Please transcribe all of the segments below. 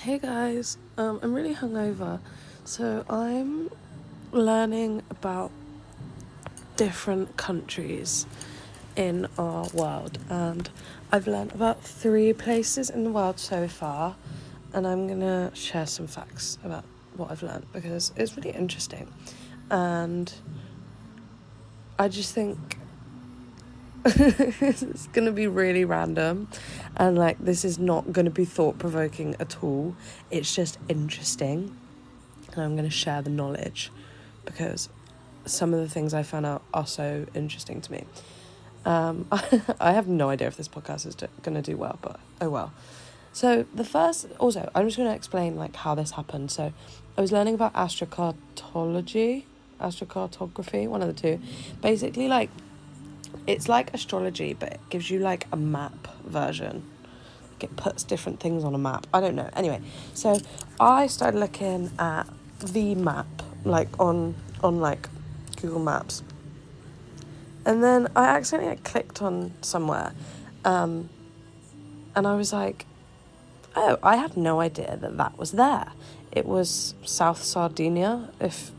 Hey guys, I'm really hungover, so I'm learning about different countries in our world, and I've learned about 3 places in the world so far, and I'm gonna share some facts about what I've learned because it's really interesting, and I just think it's gonna be really random, and this is not gonna be thought-provoking at all. It's just interesting, and I'm gonna share the knowledge because some of the things I found out are so interesting to me. I have no idea if this podcast is gonna do well, but oh well. So I'm just gonna explain how this happened. So I was learning about astrocartography, one of the two. Basically, it's like astrology, but it gives you a map version. It puts different things on a map. I don't know. Anyway, so I started looking at the map, on Google Maps, and then I accidentally clicked on somewhere, and I was like, oh, I had no idea that was there. It was South Sardinia, if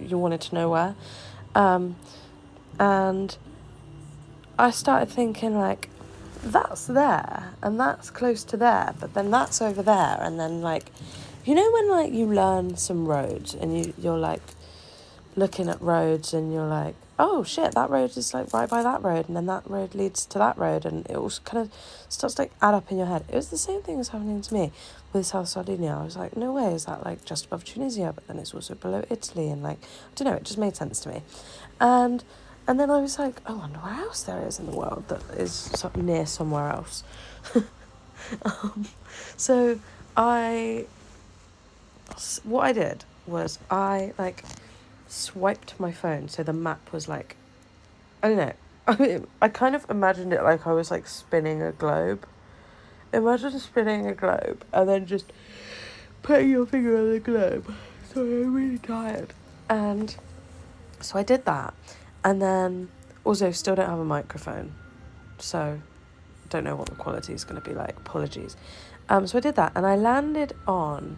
you wanted to know where, and I started thinking that's there and that's close to there, but then that's over there, and then when you learn some roads and you're looking at roads and you're like, oh shit, that road is right by that road, and then that road leads to that road, and it all kind of starts to add up in your head. It was the same thing as happening to me with South Sardinia. I was like, no way, is that just above Tunisia, but then it's also below Italy, and I don't know, it just made sense to me. And then I was like, I wonder where else there is in the world that is near somewhere else. So what I did was I swiped my phone, so the map was I don't know, I kind of imagined it I was spinning a globe. Imagine spinning a globe and then just putting your finger on the globe. Sorry, I'm really tired. And so I did that, and then also still don't have a microphone, so don't know what the quality is going to be like. Apologies. So I did that, and I landed on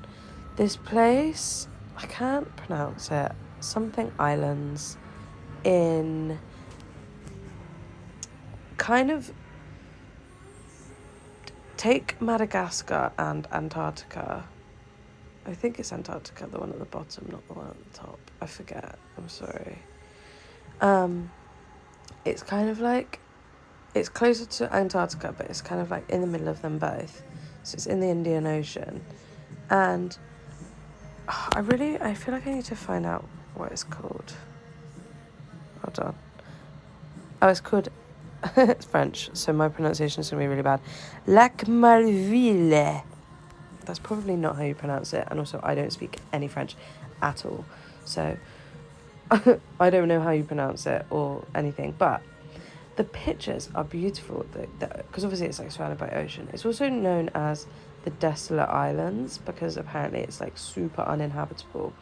this place. I can't pronounce it. Something Islands in kind of take Madagascar and Antarctica. I think it's Antarctica, the one at the bottom, not the one at the top. I forget. I'm sorry. It's kind of it's closer to Antarctica, but it's kind of in the middle of them both. So it's in the Indian Ocean. And I feel like I need to find out what it's called. Hold on. Oh, it's called, it's French, so my pronunciation is going to be really bad. Lac Marville. That's probably not how you pronounce it. And also, I don't speak any French at all. So I don't know how you pronounce it or anything. But the pictures are beautiful. Because obviously it's surrounded by ocean. It's also known as the Desolate Islands because apparently it's super uninhabitable.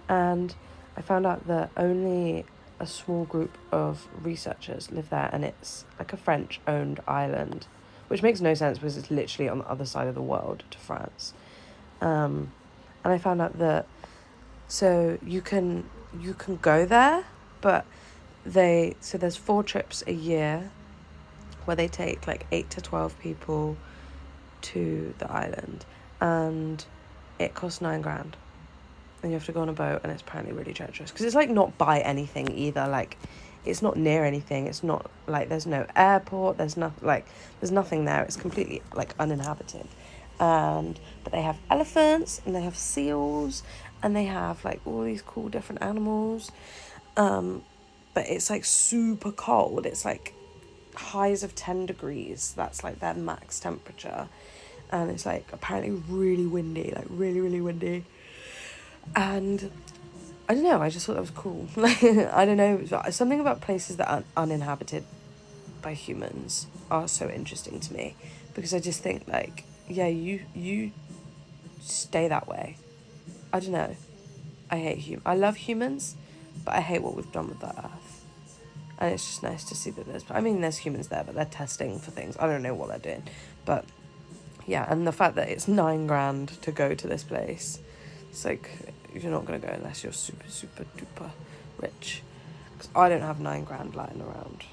And I found out that only a small group of researchers live there, and it's a French-owned island, which makes no sense because it's literally on the other side of the world to France. And I found out that you can go there, but there's 4 trips a year where they take 8 to 12 people to the island, and it costs $9,000, and you have to go on a boat, and it's apparently really treacherous because it's not by anything either. It's not near anything. It's not there's no airport, there's nothing there. It's completely uninhabited. But they have elephants and they have seals and they have all these cool different animals, but it's super cold. It's highs of 10 degrees. That's their max temperature, and it's apparently really windy, really, really windy. And I don't know, I just thought that was cool. I don't know, something about places that aren't uninhabited by humans are so interesting to me, because I just think yeah, you stay that way. I don't know, I love humans, but I hate what we've done with the earth. And it's just nice to see that there's humans there, but they're testing for things. I don't know what they're doing, but yeah, and the fact that it's $9,000 to go to this place, it's like, you're not going to go unless you're super, super duper rich. Because I don't have $9,000 lying around.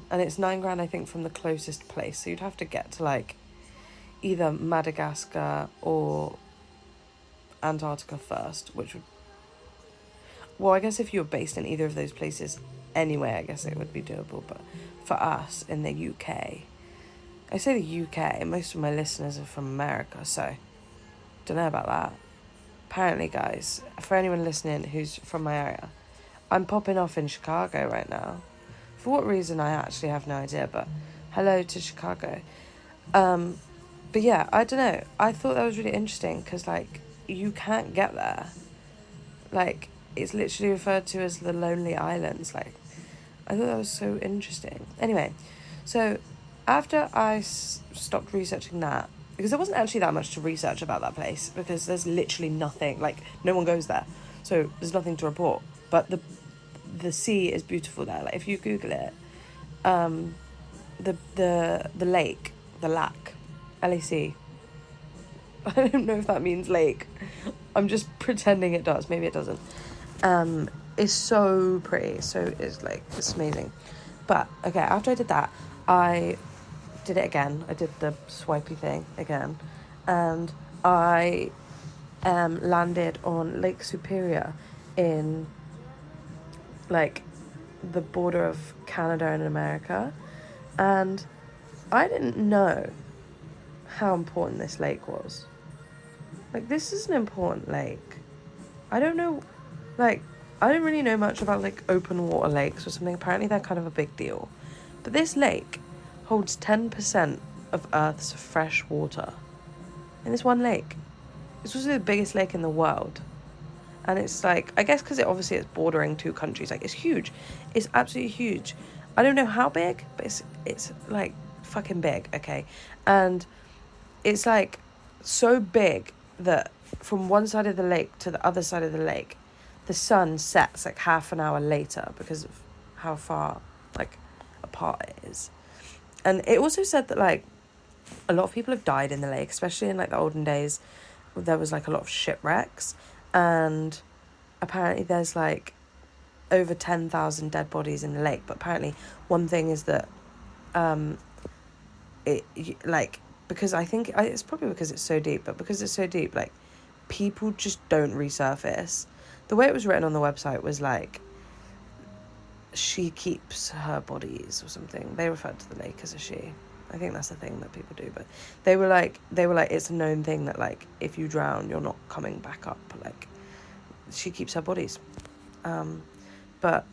And it's $9,000, I think, from the closest place. So you'd have to get to, like, either Madagascar or Antarctica first, which would... Well, I guess if you were based in either of those places anyway, I guess it would be doable. But for us in the UK... I say the UK, most of my listeners are from America, so don't know about that. Apparently, guys, for anyone listening who's from my area, I'm popping off in Chicago right now. For what reason, I actually have no idea, but hello to Chicago. But yeah, I don't know. I thought that was really interesting because, like, you can't get there. Like, it's literally referred to as the Lonely Islands. Like, I thought that was so interesting. Anyway, so after I stopped researching that, because there wasn't actually that much to research about that place, because there's literally nothing, like, no one goes there, so there's nothing to report. But the sea is beautiful there. Like, if you Google it, the lake, the lac, LAC, I don't know if that means lake. I'm just pretending it does. Maybe it doesn't. It's so pretty. So it's amazing. But okay, after I did that, I did it again. I did the swipey thing again, and I landed on Lake Superior in, like, the border of Canada and America, and I didn't know how important this lake was. Like, this is an important lake. I don't know, like, I don't really know much about, like, open water lakes or something. Apparently they're kind of a big deal. But this lake holds 10% of Earth's fresh water in this one lake. It's also the biggest lake in the world. And it's, like, I guess because it's bordering two countries. Like, it's huge. It's absolutely huge. I don't know how big, but it's like, fucking big, okay? And it's, like, so big that from one side of the lake to the other side of the lake, the sun sets, like, half an hour later because of how far, like, apart it is. And it also said that, like, a lot of people have died in the lake, especially in, like, the olden days. There was, like, a lot of shipwrecks, and apparently there's, like, over 10,000 dead bodies in the lake. But apparently one thing is that because I think it's probably because it's so deep, but because it's so deep, like, people just don't resurface. The way it was written on the website was, like, she keeps her bodies or something. They referred to the lake as a she. I think that's the thing that people do. But they were like, it's a known thing that, like, if you drown, you're not coming back up. Like, she keeps her bodies. But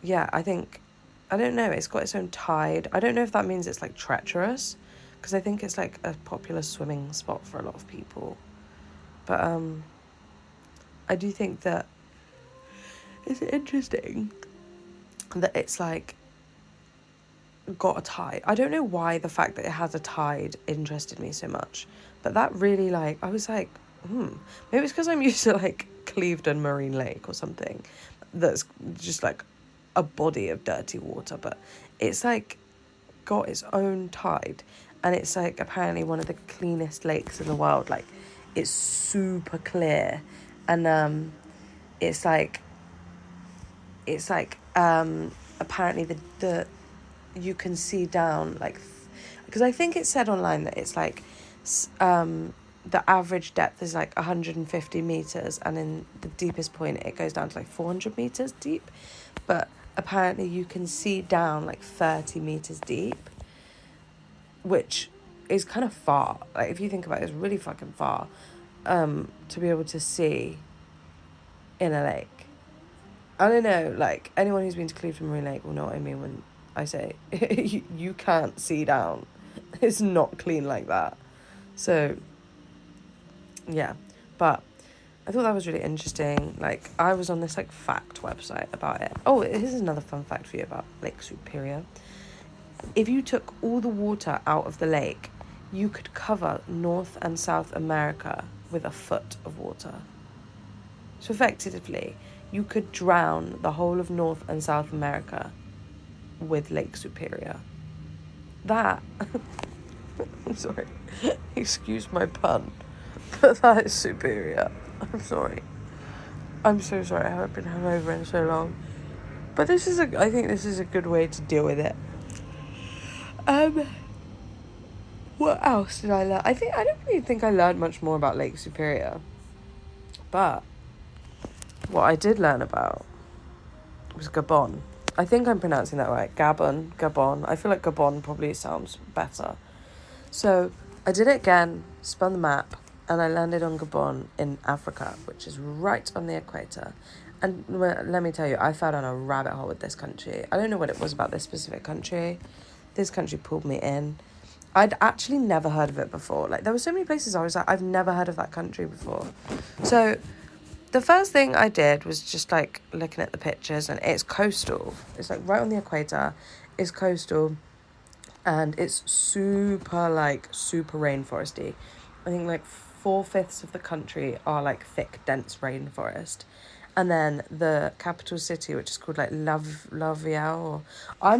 yeah, I don't know. It's got its own tide. I don't know if that means it's, like, treacherous, because I think it's, like, a popular swimming spot for a lot of people. But I do think that it's interesting that it's, like, got a tide. I don't know why the fact that it has a tide interested me so much, but that really, like, I was like, maybe it's because I'm used to, like, Clevedon Marine Lake or something that's just, like, a body of dirty water, but it's, like, got its own tide, and it's, like, apparently one of the cleanest lakes in the world. Like, it's super clear, and it's like apparently the you can see down, like, because I think it said online that it's, like, the average depth is, like, 150 meters, and in the deepest point it goes down to, like, 400 meters deep, but apparently you can see down, like, 30 meters deep, which is kind of far. Like, if you think about it, it's really fucking far to be able to see in a lake. I don't know, like, anyone who's been to Clevedon Marine Lake will know what I mean when I say you can't see down. It's not clean like that. So yeah, but I thought that was really interesting. Like, I was on this, like, fact website about it. Oh, here's another fun fact for you about Lake Superior. If you took all the water out of the lake, you could cover North and South America with a foot of water. So effectively, you could drown the whole of North and South America with Lake Superior. That I'm sorry. Excuse my pun, but that is superior. I'm sorry. I'm so sorry. I haven't been hungover in so long. But I think this is a good way to deal with it. What else did I learn? I don't really think I learned much more about Lake Superior. But what I did learn about was Gabon. I think I'm pronouncing that right. Gabon. I feel like Gabon probably sounds better. So I did it again, spun the map, and I landed on Gabon in Africa, which is right on the equator. And let me tell you, I fell down a rabbit hole with this country. I don't know what it was about this specific country. This country pulled me in. I'd actually never heard of it before. Like, there were so many places I was like, I've never heard of that country before. So the first thing I did was just like looking at the pictures, and it's coastal. It's like right on the equator. It's coastal, and it's super rainforesty. I think like 4/5 of the country are like thick, dense rainforest. And then the capital city, which is called like Lavia, or I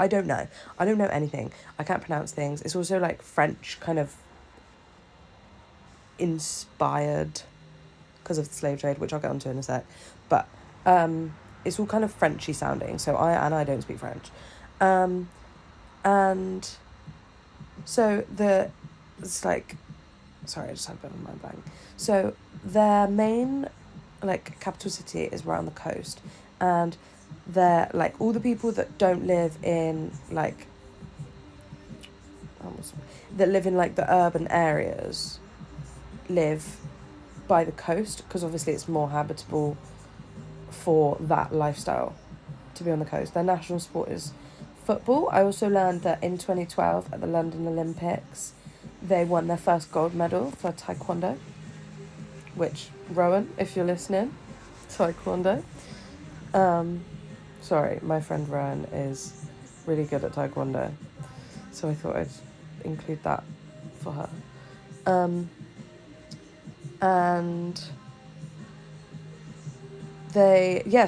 don't know. I don't know anything. I can't pronounce things. It's also like French kind of inspired because of the slave trade, which I'll get onto in a sec. But it's all kind of Frenchy sounding. So I don't speak French. And so it's like, sorry, I just had a bit of a mind blank. So their main like capital city is right on the coast, and they're like all the people that don't live in like that live in like the urban areas live by the coast, because obviously it's more habitable for that lifestyle to be on the coast. Their national sport is football. I also learned that in 2012 at the London Olympics they won their first gold medal for taekwondo, which, Rowan, if you're listening, taekwondo. Sorry, my friend Rowan is really good at taekwondo, so I thought I'd include that for her. And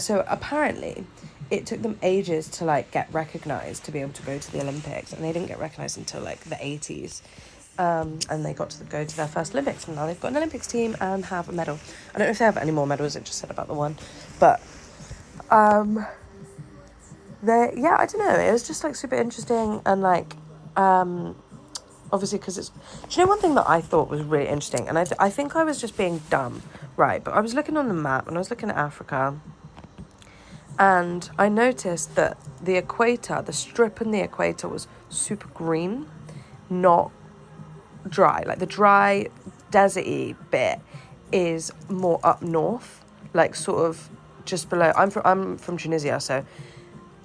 so apparently it took them ages to like get recognised to be able to go to the Olympics, and they didn't get recognised until like the 80s. And they got to go to their first Olympics, and now they've got an Olympics team and have a medal. I don't know if they have any more medals. It just said about the one, but I don't know. It was just like super interesting, and like obviously because it's. Do you know one thing that I thought was really interesting, and I think I was just being dumb, right? But I was looking on the map and I was looking at Africa, and I noticed that the equator, the strip in the equator, was super green, not dry. Like the dry deserty bit is more up north, like sort of just below. I'm from Tunisia, so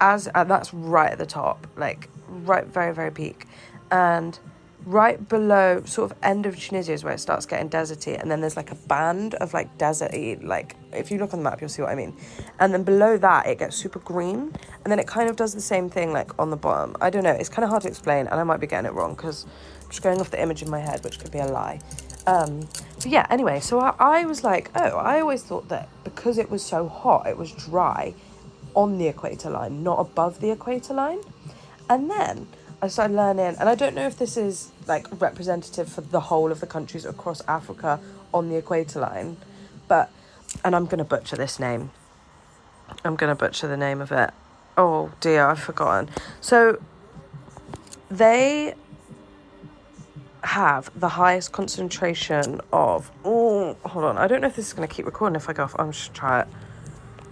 that's right at the top, like right very very peak, and right below sort of end of Tunisia is where it starts getting deserty, and then there's like a band of like deserty, like if you look on the map you'll see what I mean, and then below that it gets super green, and then it kind of does the same thing like on the bottom. I don't know, it's kind of hard to explain, and I might be getting it wrong because I'm just going off the image in my head, which could be a lie. But yeah, anyway, so I was like, I always thought that because it was so hot it was dry on the equator line, not above the equator line. And then I started learning, and I don't know if this is like representative for the whole of the countries across Africa on the equator line, and I'm going to butcher this name. I'm going to butcher the name of it. Oh dear, I've forgotten. So they have the highest concentration of... Oh, hold on. I don't know if this is going to keep recording if I go off. I'm just try it.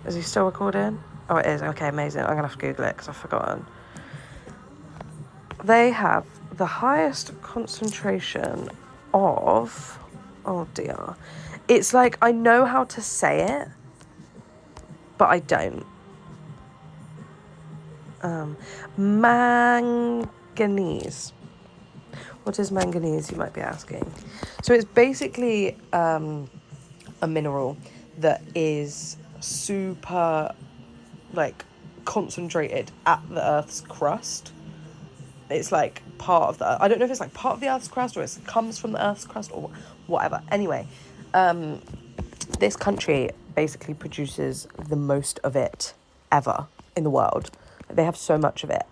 Is he still recording? Oh, it is. Okay, amazing. I'm going to have to Google it because I've forgotten. They have the highest concentration of... Oh, dear. It's like, I know how to say it, but I don't. Manganese. What is manganese, you might be asking? So it's basically a mineral that is super, like, concentrated at the Earth's crust. It's like part of the... I don't know if it's like part of the Earth's crust or it comes from the Earth's crust or whatever. Anyway, this country basically produces the most of it ever in the world. They have so much of it.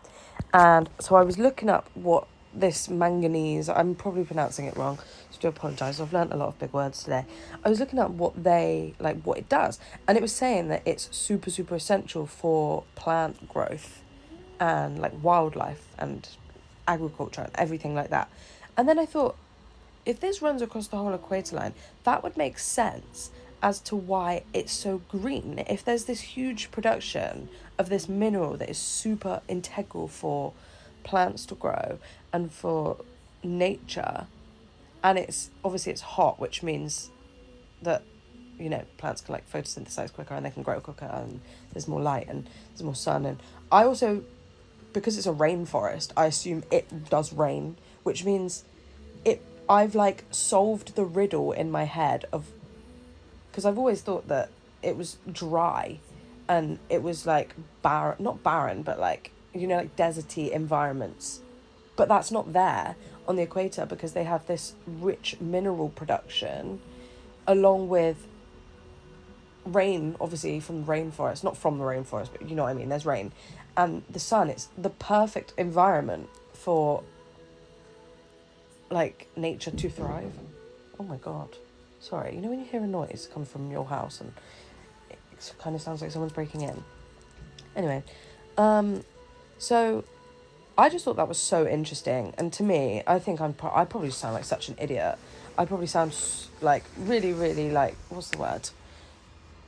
And so I was looking up what this manganese, I'm probably pronouncing it wrong, so I do apologise. I've learnt a lot of big words today. I was looking at what it does, and it was saying that it's super, super essential for plant growth and like wildlife and agriculture and everything like that. And then I thought, if this runs across the whole equator line, that would make sense as to why it's so green. If there's this huge production of this mineral that is super integral for plants to grow and for nature, and it's hot, which means that, you know, plants can like photosynthesize quicker and they can grow quicker, and there's more light and there's more sun. And I also, because it's a rainforest, I assume it does rain, which means I've like solved the riddle in my head of, because I've always thought that it was dry and it was like barren, not barren, but like, you know, like deserty environments. But that's not there on the equator, because they have this rich mineral production along with rain, obviously from the rainforest, not from the rainforest, but you know what I mean, there's rain. And the sun, it's the perfect environment for like nature to thrive. Oh my God. Sorry, you know when you hear a noise come from your house and it kind of sounds like someone's breaking in? Anyway, so I just thought that was so interesting. And to me, I think I probably sound like such an idiot. I probably sound like really, really like, what's the word?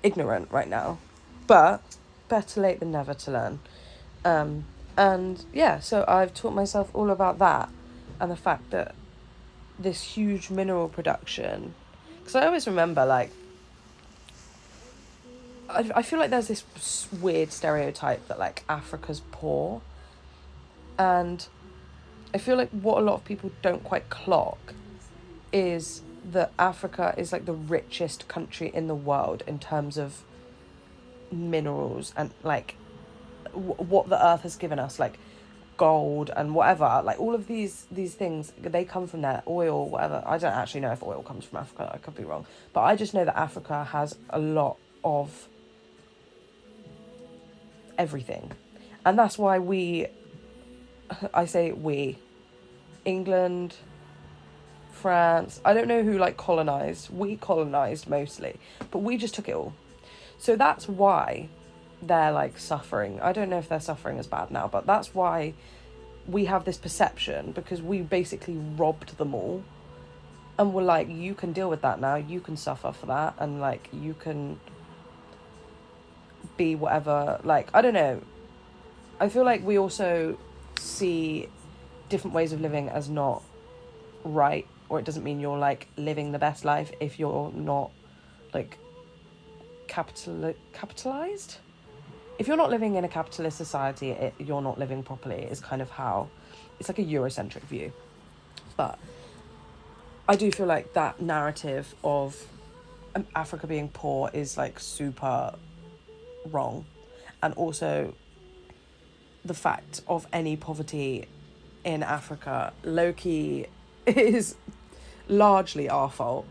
Ignorant right now. But better late than never to learn. And yeah, so I've taught myself all about that and the fact that this huge mineral production, because I always remember, like, I feel like there's this weird stereotype that like Africa's poor, and I feel like what a lot of people don't quite clock is that Africa is like the richest country in the world in terms of minerals and like what the earth has given us, like gold and whatever, like all of these things, they come from there. Oil, whatever. I don't actually know if oil comes from Africa, I could be wrong, but I just know that Africa has a lot of everything, and that's why I say we, England, France, I don't know who like colonized, we colonized mostly, but we just took it all. So that's why they're like suffering. I don't know if they're suffering as bad now, but that's why we have this perception, because we basically robbed them all and we're like, you can deal with that now, you can suffer for that, and like you can be whatever. Like, I don't know, I feel like we also see different ways of living as not right, or it doesn't mean you're like living the best life if you're not like capitalized. If you're not living in a capitalist society, you're not living properly, is kind of how, it's like a Eurocentric view. But I do feel like that narrative of Africa being poor is like super wrong. And also the fact of any poverty in Africa, low-key, is largely our fault.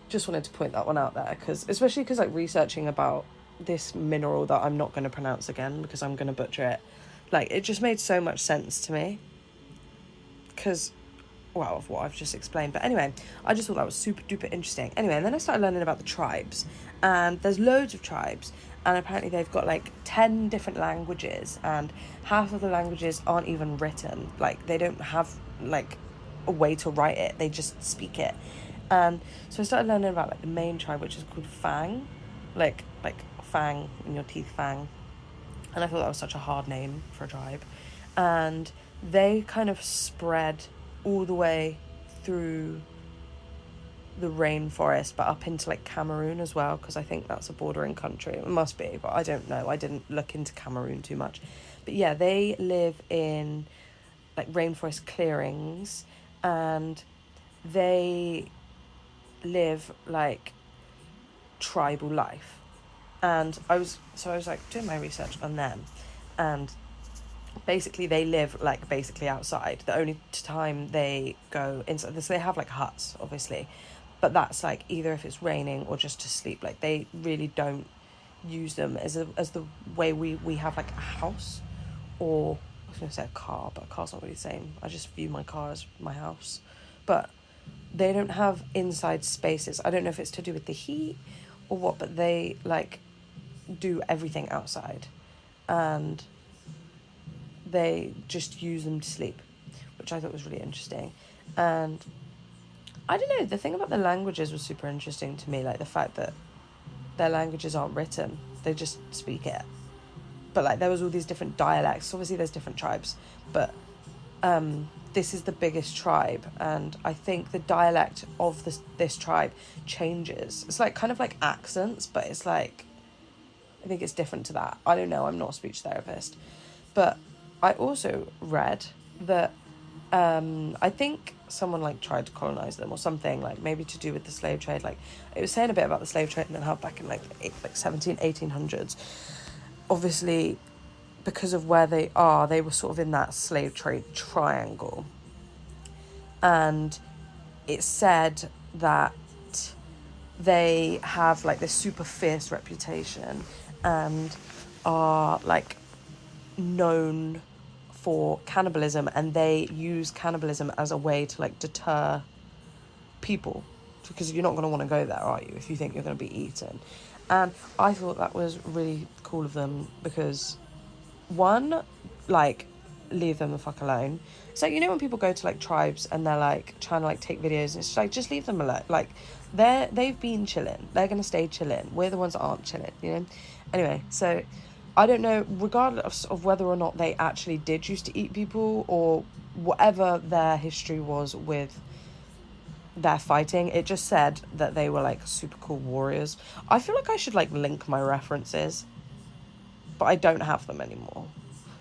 Just wanted to point that one out there, especially because like researching about this mineral that I'm not going to pronounce again because I'm going to butcher it, like it just made so much sense to me because, well, of what I've just explained. But anyway, I just thought that was super duper interesting. Anyway, and then I started learning about the tribes, and there's loads of tribes, and apparently they've got like 10 different languages, and half of the languages aren't even written. Like they don't have like a way to write it, they just speak it. And so I started learning about like the main tribe, which is called Fang, like fang in your teeth, fang. And I thought that was such a hard name for a tribe. And they kind of spread all the way through the rainforest, but up into like Cameroon as well, because I think that's a bordering country. It must be, but I don't know. I didn't look into Cameroon too much. But yeah, they live in like rainforest clearings, and they live like tribal life. And I was like doing my research on them, and basically they live like basically outside. The only time they go inside, so they have like huts obviously, but that's like either if it's raining or just to sleep. Like they really don't use them as the way we have like a house or was going to say a car, but a car's not really the same. I just view my car as my house. But they don't have inside spaces. I don't know if it's to do with the heat or what, but they, like, do everything outside. And they just use them to sleep, which I thought was really interesting. And I don't know, the thing about the languages was super interesting to me, like the fact that their languages aren't written, they just speak it. But like there was all these different dialects. Obviously there's different tribes, but this is the biggest tribe, and I think the dialect of this tribe changes. It's like kind of like accents, but it's like, I think it's different to that. I don't know, I'm not a speech therapist. But I also read that I think someone like tried to colonize them or something, like maybe to do with the slave trade. Like it was saying a bit about the slave trade and how back in like 1800s, obviously because of where they are, they were sort of in that slave trade triangle. And it said that they have like this super fierce reputation and are like known for cannibalism, and they use cannibalism as a way to like deter people, because you're not going to want to go there, are you, if you think you're going to be eaten. And I thought that was really cool of them, because one, like, leave them the fuck alone. So you know when people go to like tribes and they're like trying to like take videos, and it's like, just leave them alone. Like they've been chilling, they're gonna stay chilling, we're the ones that aren't chilling, you know. Anyway, so I don't know, regardless of whether or not they actually did used to eat people or whatever their history was with their fighting, it just said that they were like super cool warriors. I feel like I should like link my references, but I don't have them anymore,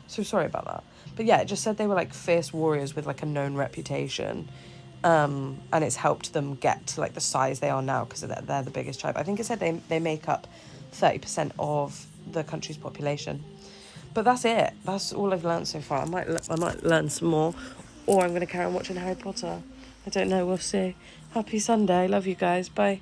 so sorry about that. But yeah, it just said they were like fierce warriors with like a known reputation, and it's helped them get to like the size they are now, because they're the biggest tribe. I think it said they make up 30% of the country's population. But that's it. That's all I've learned so far. I might learn some more, or I'm going to carry on watching Harry Potter. I don't know. We'll see. Happy Sunday. Love you guys. Bye.